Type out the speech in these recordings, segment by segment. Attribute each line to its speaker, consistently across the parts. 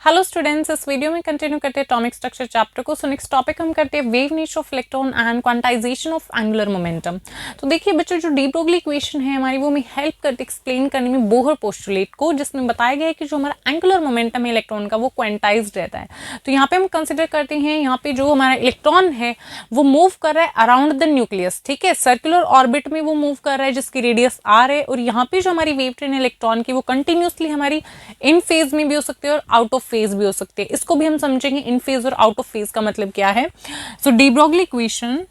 Speaker 1: Hello students, इस video में continue करते हैं एटॉमिक स्ट्रक्चर चैप्टर को। सो नेक्स्ट टॉपिक हम करते हैं wave nature of electron and quantization of angular momentum. तो देखिए बच्चों, जो डी ब्रोगली इक्वेशन है हमारी, वो हमें हेल्प करती एक्सप्लेन करने में बोहर पोस्टुलेट को, जिसमें बताया गया है कि जो हमारा एंगुलर मोमेंटम है इलेक्ट्रॉन का वो क्वांटाइज्ड रहता है। तो यहाँ पे हम कंसिडर करते हैं, यहाँ पे जो हमारा इलेक्ट्रॉन है वो मूव कर रहा है अराउंड द न्यूक्लियस, ठीक है, सर्कुलर ऑर्बिट में वो मूव कर रहा है जिसकी रेडियस आर है। और यहाँ पे जो हमारी वेव ट्रेन इलेक्ट्रॉन की वो कंटिन्यूसली हमारी इन फेज में भी हो सकती है और आउट ऑफ फेज भी हो सकती है। इसको भी हम समझेंगे, इन फेज और आउट ऑफ फेज का मतलब क्या है। So de Broglie equation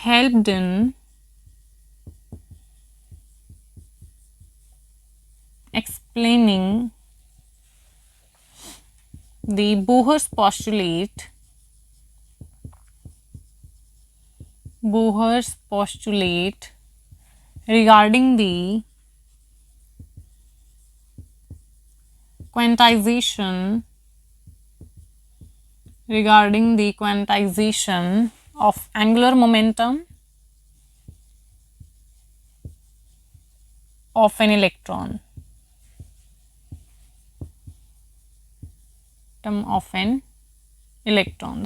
Speaker 1: helped in explaining the Bohr's postulate regarding the quantization of angular momentum of an electron.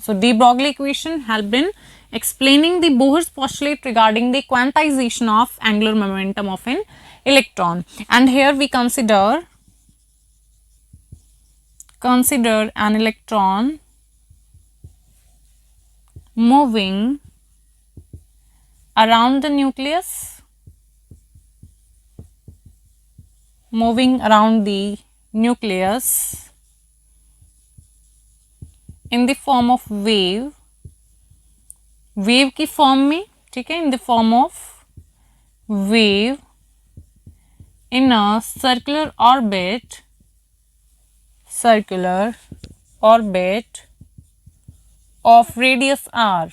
Speaker 1: So de Broglie equation helped in explaining the Bohr's postulate regarding the quantization of angular momentum of an electron. And here we consider an electron moving around the nucleus, in the form of wave की form में, ठीक है, in the form of wave in a circular orbit of radius r,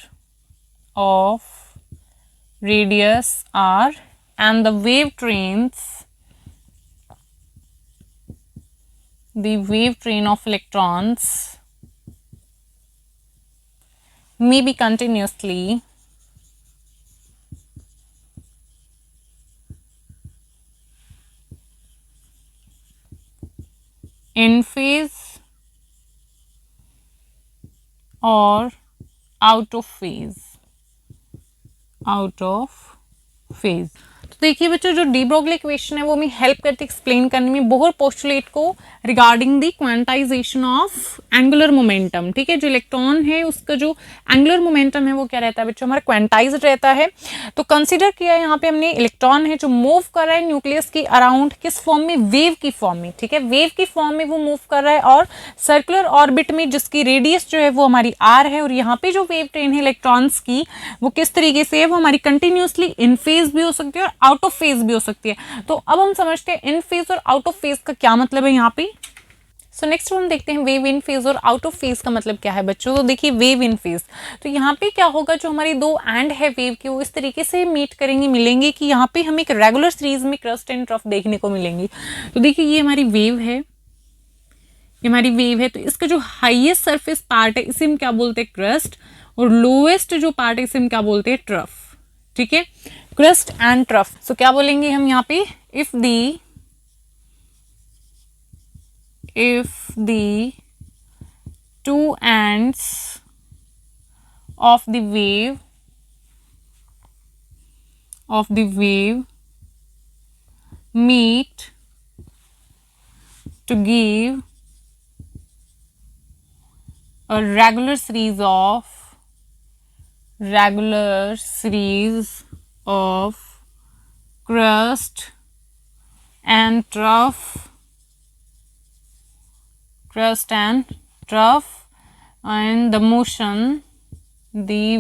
Speaker 1: and the wave train of electrons may be continuously in phase or out of phase. तो देखिए बच्चों, जो de Broglie equation है वो हमें हेल्प करती है explain करने में बोहर पोस्टुलेट को regarding the quantization of angular momentum, ठीक है। जो इलेक्ट्रॉन है उसका जो एंगुलर मोमेंटम है वो क्या रहता है बच्चों, हमारा क्वांटाइज्ड रहता है। तो कंसीडर किया है यहाँ पे हमने इलेक्ट्रॉन है जो मूव कर रहा है न्यूक्लियस के अराउंड, किस फॉर्म में, वेव की फॉर्म में, ठीक है, वेव की फॉर्म में वो मूव कर रहा है और सर्कुलर ऑर्बिट में जिसकी रेडियस जो है वो हमारी आर है। और यहाँ पे जो वेव ट्रेन है इलेक्ट्रॉन्स की वो किस तरीके से है, वो हमारी कंटिन्यूसली इन फेज भी हो सकती है और आउट ऑफ फेज भी हो सकती है। तो अब हम समझते हैं इन फेज और आउट ऑफ फेज का क्या मतलब है यहाँ पे। सो नेक्स्ट हम देखते हैं वेव इन फेज और आउट ऑफ फेज का मतलब क्या है बच्चों। तो देखिए वेव इन फेज, तो यहाँ पे क्या होगा, जो हमारी दो एंड है वेव के वो इस तरीके से मीट करेंगे, मिलेंगे कि यहाँ पे हमें एक रेगुलर सीरीज में क्रस्ट एंड ट्रफ देखने को मिलेंगी। तो देखिए ये हमारी वेव है, तो इसका जो हाईएस्ट सरफेस पार्ट है इसे हम क्या बोलते हैं, क्रस्ट, और लोएस्ट जो पार्ट है इसे हम क्या बोलते हैं, ट्रफ, ठीक है, क्रस्ट एंड ट्रफ। सो क्या बोलेंगे हम यहाँ पे, if the two ends of the wave meet to give a regular series of crust and trough, and the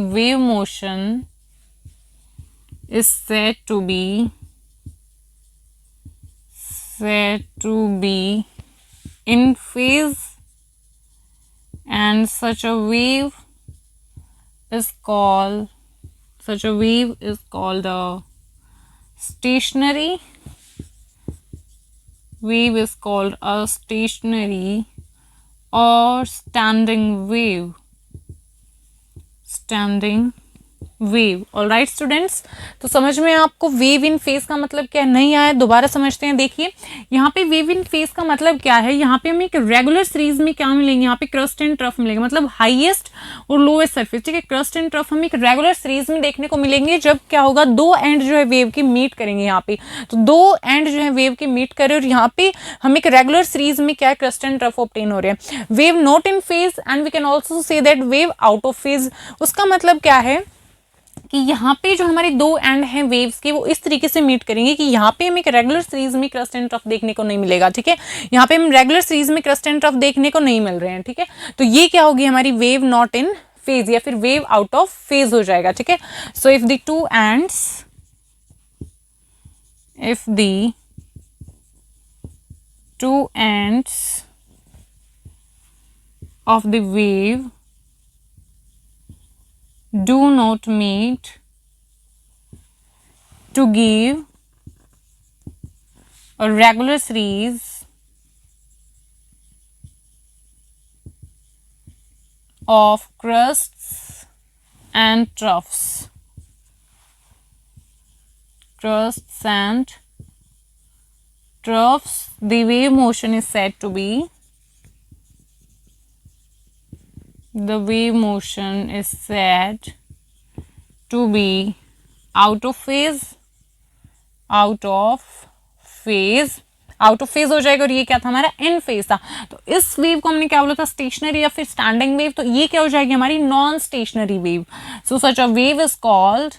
Speaker 1: wave motion is said to be in phase, and such a wave is called a stationary or standing wave. Wave. Alright students, तो समझ में आपको wave in phase का मतलब क्या नहीं आया, दोबारा समझते हैं। देखिए यहाँ पे वेव इन फेज का मतलब क्या है, यहाँ पे हमें एक रेगुलर सीरीज में क्या मिलेंगे, यहाँ पे क्रस्ट एंड ट्रफ मिलेगा, मतलब हाईएस्ट और लोएस्ट सरफेस, ठीक है। क्रस्ट एंड ट्रफ हमें एक रेगुलर सीरीज में देखने को मिलेंगे जब क्या होगा, दो एंड जो है वेव के मीट करेंगे यहाँ पे, तो दो एंड जो है वेव के मीट करे और यहाँ पे हम एक रेगुलर सीरीज में क्या है, क्रस्ट एंड ट्रफ ऑब्टेन हो रहे हैं। Wave not in phase and we can also say that wave out of phase. उसका मतलब क्या है कि यहाँ पे जो हमारे दो एंड हैं वेव्स के, वो इस तरीके से मीट करेंगे कि यहाँ पे हमें एक रेगुलर सीरीज में क्रस्ट एंड ट्रफ देखने को नहीं मिलेगा, ठीक है। यहाँ पे हम रेगुलर सीरीज में क्रस्ट एंड ट्रफ देखने को नहीं मिल रहे हैं, ठीक है। तो ये क्या होगी हमारी वेव नॉट इन फेज या फिर वेव आउट ऑफ फेज हो जाएगा, ठीक है। So if the two ends, if the two ends of the wave do not meet to give a regular series of crusts and troughs. Crusts and troughs, the wave motion is said to be, the wave motion is said to be out of phase, out of phase, out of phase हो जाएगा। और ये क्या था हमारा, इन phase था। तो इस वेव को हमने क्या बोला था, स्टेशनरी या फिर स्टैंडिंग वेव। तो ये क्या हो जाएगी हमारी, non stationary wave. So such a wave is called,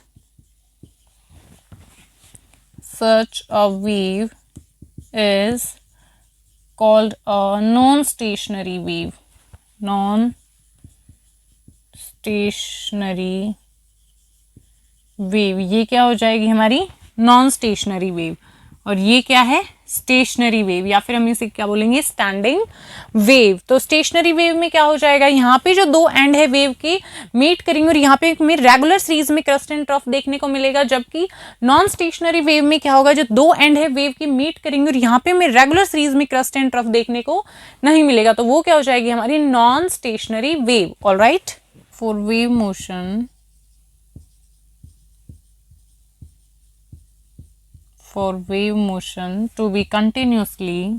Speaker 1: such a wave is called a non-stationary wave. Non-stationary wave, ये क्या हो जाएगी हमारी, नॉन स्टेशनरी वेव। और ये क्या है, स्टेशनरी वेव, या फिर हम इसे क्या बोलेंगे, स्टैंडिंग वेव। तो स्टेशनरी वेव में क्या हो जाएगा, यहाँ पे जो दो एंड है वेव के मीट करेंगे और यहाँ पे हमें रेगुलर सीरीज में क्रस्ट एंड ट्रफ देखने को मिलेगा। जबकि नॉन स्टेशनरी वेव में क्या होगा, जो दो एंड है वेव के मीट करेंगे और यहाँ पे हमें रेगुलर सीरीज में क्रस्ट एंड ट्रफ देखने को नहीं मिलेगा। तो वो क्या हो जाएगी हमारी non stationary wave. Alright, for wave motion, for wave motion to be continuously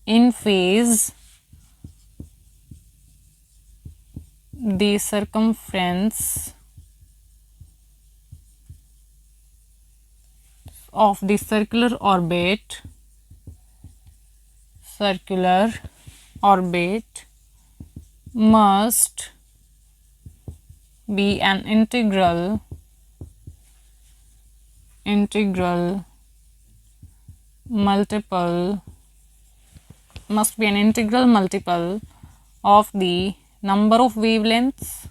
Speaker 1: in phase, the circumference of the circular orbit must be an integral multiple of the number of wavelengths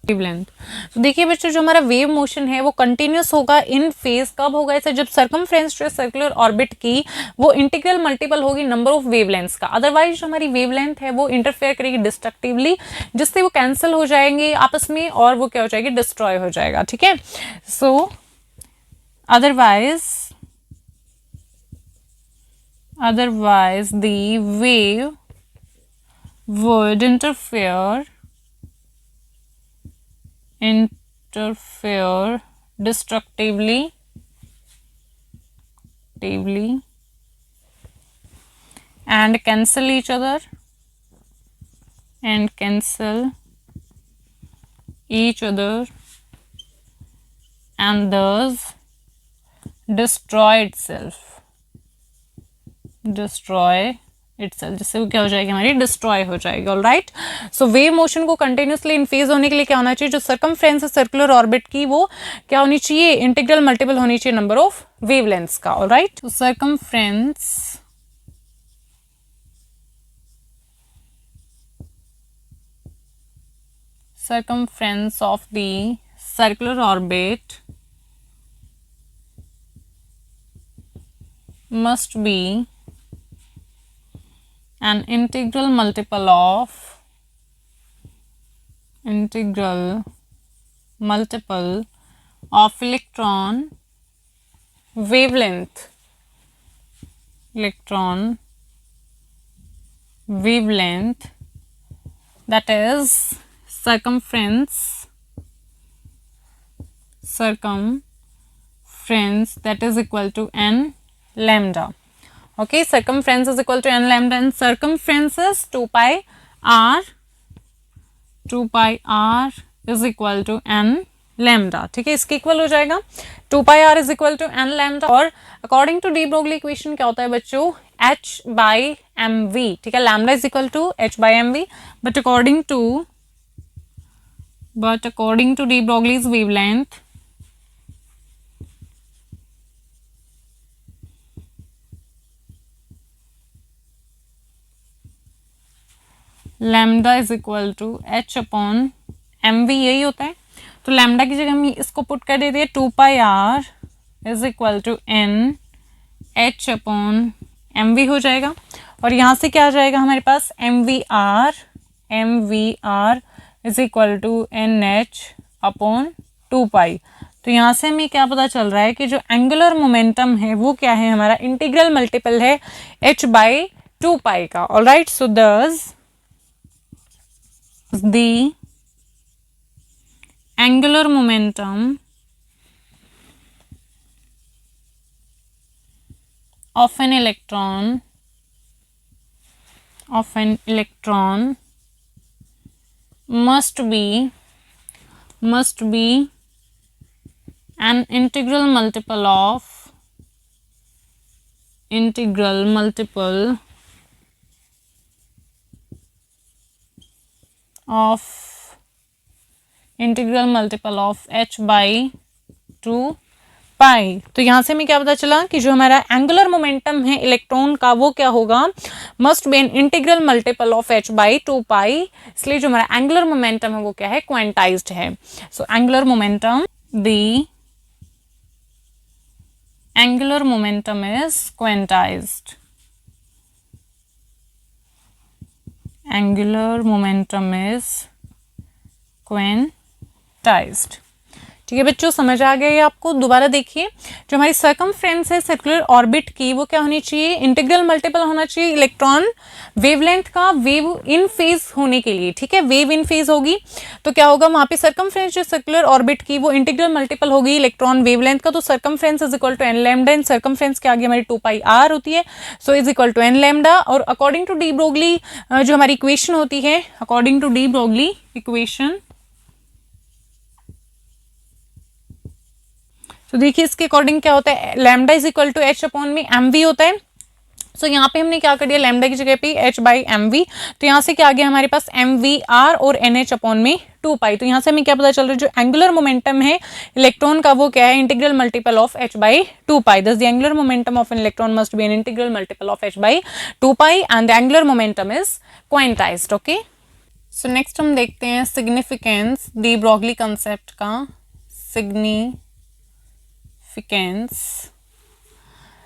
Speaker 1: wavelength. तो देखिए बच्चों, जो हमारा wave motion है वो continuous होगा इन phase. कब होगा ऐसा, जब सर्कमफ्रेंस जो है सर्कुलर ऑर्बिट की वो इंटीग्रल मल्टीपल होगी नंबर ऑफ वेवलेंथ्स का। अदरवाइज जो हमारी वेवलेंथ है वो इंटरफेयर करेगी डिस्ट्रक्टिवली, जिससे वो कैंसिल हो जाएंगे आपस में और वो क्या हो जाएगी, डिस्ट्रॉय हो जाएगा, ठीक है। सो otherwise the wave would interfere destructively and cancel each other and thus destroy itself, जिससे वो क्या हो जाएगी हमारी, डिस्ट्रॉय हो जाएगी। ऑलराइट, सो वेव मोशन को कंटिन्यूसली इन फेज होने के लिए क्या होना चाहिए, जो सर्कमफ्रेंस है सर्कुलर ऑर्बिट की वो क्या होनी चाहिए, इंटीग्रल मल्टीपल होनी चाहिए नंबर ऑफ वेवलेंथ्स का। ऑलराइट, तो circumference of the circular orbit must be an integral multiple of electron wavelength, electron wavelength, that is circumference, that is equal to n lambda. Okay, circumference is equal to n lambda and circumference is 2 pi r. 2 pi r is equal to n lambda. ठीक है, इसके equal हो जाएगा 2 pi r is equal to n lambda. और according to de Broglie equation क्या होता है बच्चों, h by mv. ठीक है, lambda is equal to h by mv, but according to de Broglie's wavelength, lambda is equal to h upon mv, यही होता है. तो लैम्डा की जगह हम इसको पुट कर देते हैं 2 pi r is equal to n h upon mv हो जाएगा. और यहाँ से क्या आ जाएगा हमारे पास, mv r is equal to n h upon 2 pi. तो यहाँ से हमें क्या पता चल रहा है कि जो एंगुलर मोमेंटम है वो क्या है, हमारा इंटीग्रल मल्टीपल है h बाई 2 पाई का. ऑलराइट, सो दस the angular momentum of an electron must be an integral multiple of h by 2 pi. तो यहाँ से हमें क्या पता चला कि जो हमारा एंगुलर मोमेंटम है इलेक्ट्रॉन का वो क्या होगा, must be an integral multiple of h by 2 पाई. इसलिए जो हमारा एंगुलर मोमेंटम है वो क्या है, क्वांटाइज्ड है. So angular momentum, the angular momentum is quantized. Angular momentum is quantized. ठीक है बच्चों, समझ आ गया ये आपको. दोबारा देखिए, जो हमारी सर्कमफ्रेंस है सर्कुलर ऑर्बिट की, वो क्या होनी चाहिए, इंटीग्रल मल्टीपल होना चाहिए इलेक्ट्रॉन वेवलेंथ का, वेव इन फेज होने के लिए. ठीक है, वेव इन फेज होगी तो क्या होगा, वहां पे सर्कमफ्रेंस जो सर्कुलर ऑर्बिट की वो इंटीग्रल मल्टीपल होगी इलेक्ट्रॉन वेवलेंथ का. तो circumference is equal to N lambda, and circumference के आगे हमारी 2 पाई आर होती है, so is equal to N lambda. और अकॉर्डिंग टू डी ब्रोगली जो हमारी इक्वेशन होती है, according to de Broglie equation, तो देखिए इसके अकॉर्डिंग क्या होता है, lambda is equal to h upon में mv होता है. सो यहाँ पे हमने क्या कर दिया, लैम्डा की जगह पे h बाई mv. तो यहाँ से क्या आ गया हमारे पास mvr और nh अपॉन में 2 पाई. तो यहाँ से हमें क्या पता चल रहा है, जो एंगुलर मोमेंटम है इलेक्ट्रॉन का वो क्या है, integral multiple of h by 2 पाई. दस the angular momentum of an electron must be an integral multiple of h by 2 pi and the angular momentum is quantized. Okay, so next हम देखते हैं significance de Broglie concept का.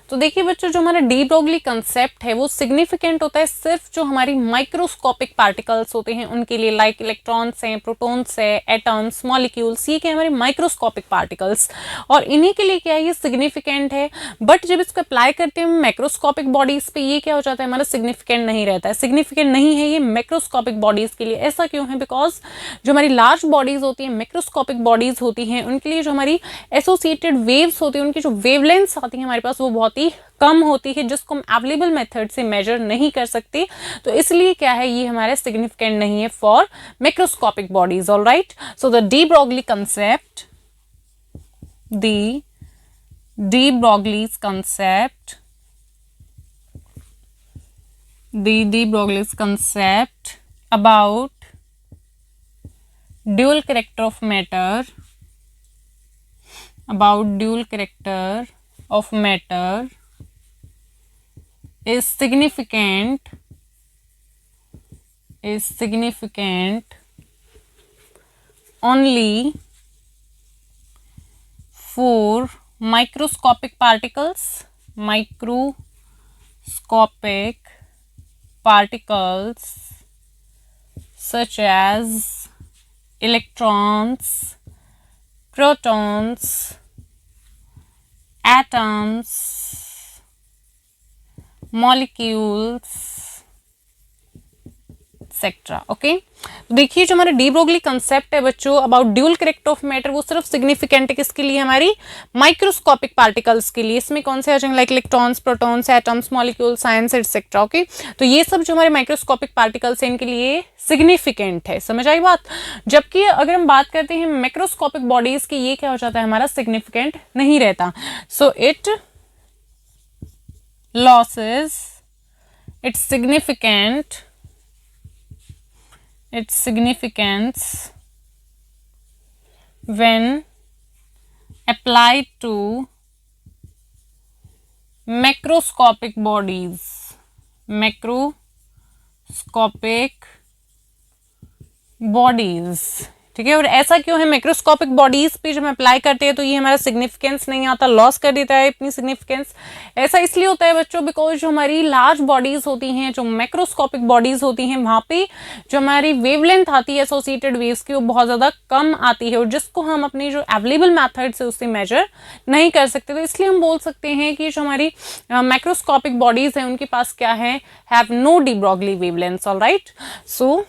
Speaker 1: तो देखिए बच्चों, जो हमारा डी ब्रोगली कंसेप्ट है वो सिग्निफिकेंट होता है सिर्फ जो हमारी माइक्रोस्कोपिक पार्टिकल्स होते हैं उनके लिए, लाइक इलेक्ट्रॉन्स हैं, प्रोटॉन्स है, एटम्स, मॉलिक्यूल्स, ये क्या है हमारे माइक्रोस्कोपिक पार्टिकल्स, और इन्हीं के लिए क्या है ये सिग्निफिकेंट है. बट जब इसको अप्लाई करते हैं माइक्रोस्कोपिक बॉडीज पे, ये क्या हो जाता है, हमारा सिग्निफिकेंट नहीं रहता है. सिग्निफिकेंट नहीं है ये माइक्रोस्कोपिक बॉडीज के लिए. ऐसा क्यों है, बिकॉज जो हमारी लार्ज बॉडीज होती हैं, माइक्रोस्कोपिक बॉडीज होती हैं, उनके लिए जो हमारी एसोसिएटेड वेव्स होती हैं, उनकी जो वेवलेंथ्स आती हैं हमारे पास वो बहुत ही कम होती है, जिसको हम अवेलेबल मेथड से मेजर नहीं कर सकते. तो इसलिए क्या है, ये हमारे सिग्निफिकेंट नहीं है for macroscopic bodies. Alright, so the de Broglie concept, D Broglie's concept about dual character of matter is significant only for microscopic particles such as electrons, protons atoms, molecules etcetera. Okay, देखिए जो हमारा de Broglie concept है बच्चों about dual correct of matter, वो सिर्फ significant है किसके लिए, हमारी माइक्रोस्कोपिक पार्टिकल्स के लिए। इसमें कौन से आ जाएंगे, like electrons, protons, atoms, molecules, ions etcetera. Okay, तो ये सब जो हमारे माइक्रोस्कोपिक पार्टिकल्स हैं इनके लिए सिग्निफिकेंट है। समझ आई बात। जबकि अगर हम बात करते हैं मैक्रोस्कोपिक बॉडीज की, ये क्या हो जाता है हमारा, सिग्निफिकेंट नहीं रहता। So it losses its significance when applied to macroscopic bodies, ठीक है। और ऐसा क्यों है, मैक्रोस्कोपिक बॉडीज पे जब हम अप्लाई करते हैं तो ये हमारा सिग्निफिकेंस नहीं आता, लॉस कर देता है अपनी सिग्निफिकेंस। ऐसा इसलिए होता है बच्चों बिकॉज जो हमारी लार्ज बॉडीज होती हैं, जो मैक्रोस्कोपिक बॉडीज होती हैं, वहाँ पे जो हमारी वेवलेंथ आती है एसोसिएटेड वेव्स की वो बहुत ज़्यादा कम आती है, और जिसको हम अपनी जो अवेलेबल मैथड से उससे मेजर नहीं कर सकते। तो इसलिए हम बोल सकते हैं कि जो हमारी मैक्रोस्कोपिक बॉडीज हैं उनके पास क्या है, have no de Broglie wavelengths. Alright, so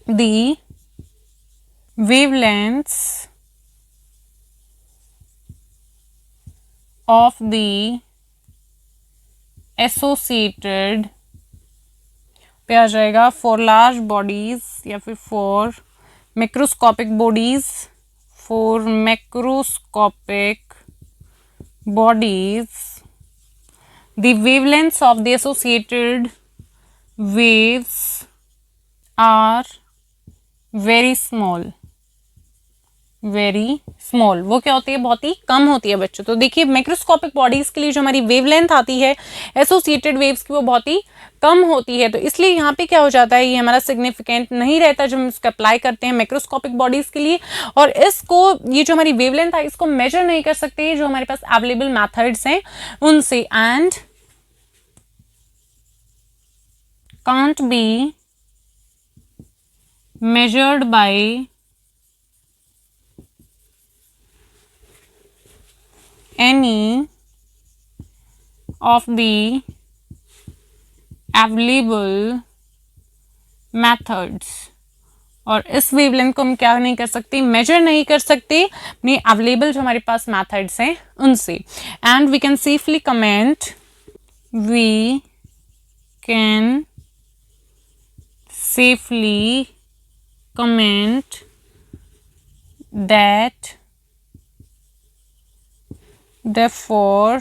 Speaker 1: the wavelengths of the associated पे आ जाएगा for large bodies या फिर for macroscopic bodies, for macroscopic bodies the wavelengths of the associated waves are very small, very small. वो क्या होती है, बहुत ही कम होती है बच्चों। तो देखिए मैक्रोस्कोपिक बॉडीज के लिए जो हमारी वेवलेंथ आती है एसोसिएटेड वेव्स की वो बहुत ही कम होती है। तो इसलिए यहाँ पे क्या हो जाता है, ये हमारा सिग्निफिकेंट नहीं रहता जब हम इसको अप्लाई करते हैं मैक्रोस्कोपिक बॉडीज के लिए। और इसको ये जो हमारी वेवलेंथ है इसको मेजर नहीं कर सकते जो हमारे पास अवेलेबल मैथड्स हैं उनसे, and can't be measured by any of the available methods। और इस वेवलेंथ को हम क्या नहीं कर सकते, मेजर नहीं कर सकते अपने अवेलेबल जो हमारे पास मैथड्स हैं उनसे। And we can safely comment, we can safely comment that therefore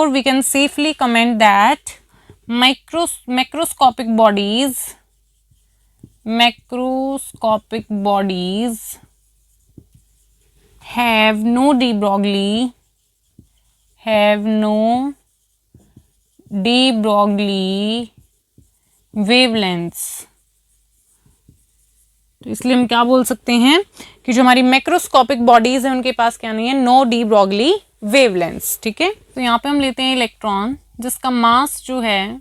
Speaker 1: we can safely comment that macroscopic bodies have no de Broglie wavelengths. तो इसलिए हम क्या बोल सकते हैं कि जो हमारी मैक्रोस्कोपिक बॉडीज है उनके पास क्या नहीं है, नो डी ब्रॉगली वेवलेंथ्स। ठीक है, तो यहाँ पे हम लेते हैं इलेक्ट्रॉन जिसका मास जो है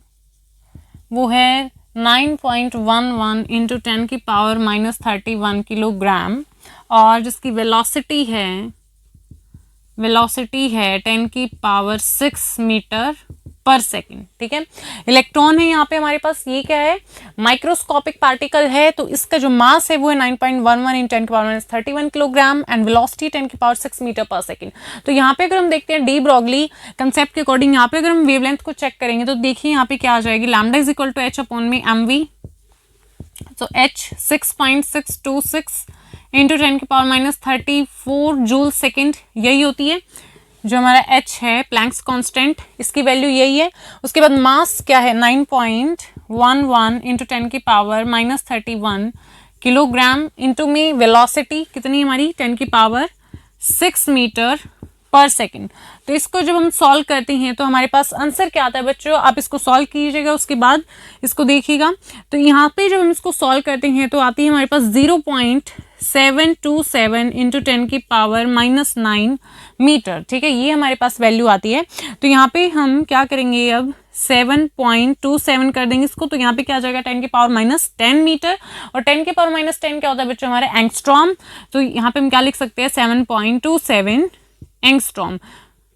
Speaker 1: वो है 9.11 इंटू 10 की पावर -31 किलोग्राम, और जिसकी वेलोसिटी है 10 की पावर 6 मीटर पर सेकेंड। ठीक है, इलेक्ट्रॉन है यहाँ पे हमारे पास, ये क्या है, माइक्रोस्कोपिक पार्टिकल है। तो इसका जो मास है वो है 9.11 इन 10 की पावर -31 किलोग्राम एंड वेलोसिटी 10 की पावर 6 मीटर पर सेकेंड। तो यहाँ पे अगर हम देखते हैं डी ब्रॉगली कंसेप्ट के अकॉर्डिंग, यहाँ पे अगर हम वेवलेंथ को चेक करेंगे तो देखिए यहाँ पे क्या आ जाएगी, lambda is equal to h upon में mv। तो h 6.626 इंटू 10 की पावर -34 जूल सेकेंड, यही होती है जो हमारा h है, प्लैंक्स कांस्टेंट, इसकी वैल्यू यही है। उसके बाद मास क्या है 9.11 इंटू 10 की पावर -31 किलोग्राम, इंटू में वेलोसिटी कितनी हमारी 10 की पावर 6 मीटर पर सेकेंड। तो इसको जब हम सॉल्व करते हैं तो हमारे पास आंसर क्या आता है बच्चों, आप इसको सॉल्व कीजिएगा उसके बाद इसको देखिएगा। तो यहाँ पे जब हम इसको सॉल्व करते हैं तो आती है हमारे पास 0.727 इंटू 10 की पावर -9 मीटर। ठीक है, ये हमारे पास वैल्यू आती है। तो यहाँ पे हम क्या करेंगे, अब 7.27 कर देंगे इसको, तो यहाँ पे क्या आ जाएगा 10 की पावर माइनस 10 मीटर, और 10 की पावर माइनस 10 क्या होता है बच्चों हमारे एंगस्ट्रॉम, तो यहाँ पे हम क्या लिख सकते हैं 7.27 एंगस्ट्रॉम।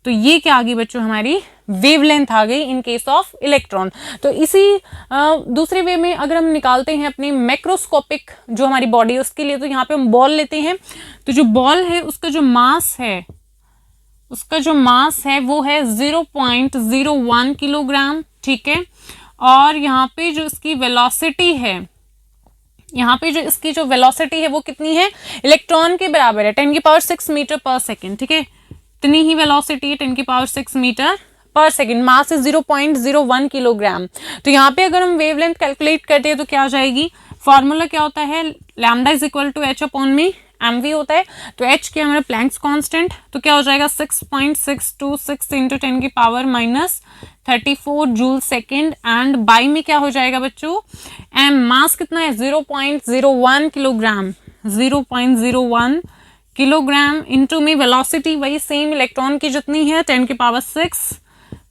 Speaker 1: तो ये क्या आ गई बच्चों हमारी वेवलेंथ आ गई इन केस ऑफ इलेक्ट्रॉन। तो इसी दूसरे वे में अगर हम निकालते हैं अपनी मैक्रोस्कोपिक जो हमारी बॉडी है उसके लिए, तो यहाँ पे हम बॉल लेते हैं, तो जो बॉल है उसका जो मास है वो है 0.01 किलोग्राम, ठीक है। और यहाँ पे जो इसकी वेलोसिटी है, जो वेलोसिटी है वो कितनी है, इलेक्ट्रॉन के बराबर है 10 की पावर 6 मीटर पर सेकेंड, ठीक है। इतनी ही वेलोसिटी है 10 की पावर 6 मीटर पर सेकेंड, मास है 0.01 किलोग्राम। तो यहाँ पे अगर हम वेवलेंथ कैलकुलेट करते हैं तो क्या आ जाएगी, फॉर्मूला क्या होता है, lambda is equal to H upon में mv होता है, तो h क्या हमारा प्लैंक्स कांस्टेंट, तो क्या हो जाएगा 6.626 इंटू 10 की power minus 34 joule second, and by में क्या हो जाएगा बच्चों m, मास कितना है 0.01 किलोग्राम, 0.01 किलोग्राम इंटू में वेलोसिटी वही सेम इलेक्ट्रॉन की जितनी है 10 की पावर 6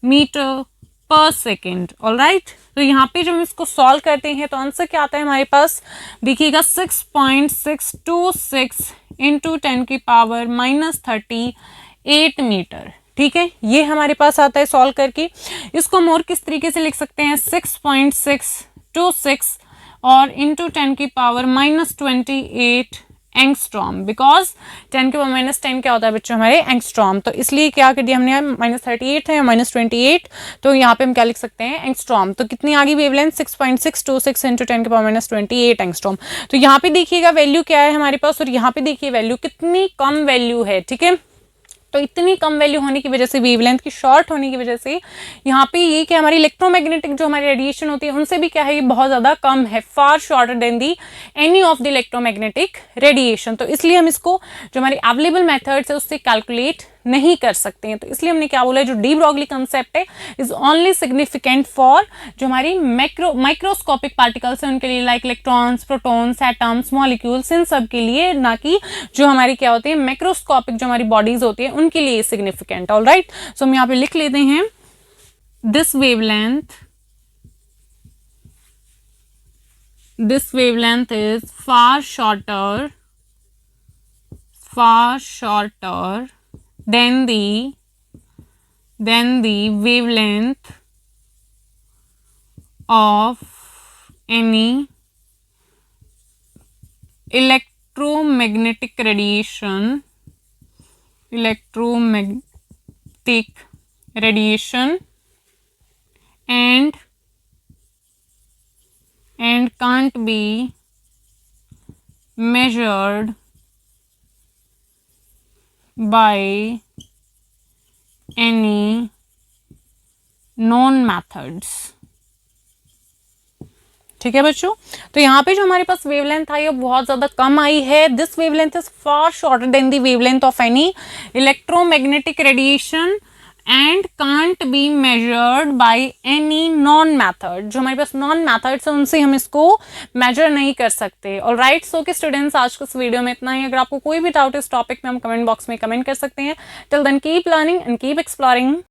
Speaker 1: मीटर पर सेकेंड, ऑलराइट। तो यहाँ पे जब हम इसको सॉल्व करते हैं तो आंसर क्या आता है हमारे पास, देखिएगा 6.626 इंटू 10 की पावर माइनस 38 मीटर, ठीक है। ये हमारे पास आता है सॉल्व करके। इसको हम और किस तरीके से लिख सकते हैं, 6.626 और इंटू 10 की पावर माइनस 28 एंगस्ट्रॉम, बिकॉज 10 के पावर माइनस 10 क्या होता है बच्चों हमारे एंगस्ट्रॉम, तो इसलिए क्या कर दिया हमने, माइनस 38 है माइनस 28, तो यहाँ पे हम क्या लिख सकते हैं एंगस्ट्रॉम। तो कितनी आ गई वेवलेंथ 6.626 इंटू 10 के पावर माइनस 28 एंगस्ट्रॉम। तो यहाँ पे देखिएगा वैल्यू क्या है हमारे पास, और यहाँ पे देखिए वैल्यू कितनी कम वैल्यू है, ठीक है। तो इतनी कम वैल्यू होने की वजह से, वेवलेंथ की शॉर्ट होने की वजह से यहाँ पे ये कि हमारी इलेक्ट्रोमैग्नेटिक जो हमारी रेडिएशन होती है उनसे भी क्या है, ये बहुत ज़्यादा कम है, far shorter than the any of the electromagnetic radiation. तो इसलिए हम इसको जो हमारी अवेलेबल मेथड्स है उससे कैलकुलेट नहीं कर सकते हैं। तो इसलिए हमने क्या बोला, जो डी ब्रॉगली कंसेप्ट है इज ओनली सिग्निफिकेंट फॉर जो हमारी माइक्रोस्कोपिक पार्टिकल्स हैं उनके लिए, like electrons, protons, atoms, molecules, इन सब के लिए, ना कि जो हमारी क्या होती है मैक्रोस्कोपिक जो हमारी बॉडीज होती है उनके लिए सिग्निफिकेंट, ऑलराइट। सो हम यहाँ पे लिख लेते हैं this wavelength is far shorter than the wavelength of any electromagnetic radiation and can't be measured by any known methods, ठीक है बच्चों। तो यहाँ पे जो हमारे पास वेवलेंथ आई है बहुत ज्यादा कम आई है। This wavelength is far shorter then the wavelength of any electromagnetic radiation and can't be measured by any non method, जो हमारे पास नॉन मैथड्स है उनसे हम इसको मेजर नहीं कर सकते, ऑलराइट। सो के स्टूडेंट्स आज के इस वीडियो में इतना ही। अगर आपको कोई भी डाउट इस टॉपिक में हम कमेंट बॉक्स में कमेंट कर सकते हैं। Till then keep learning and keep exploring.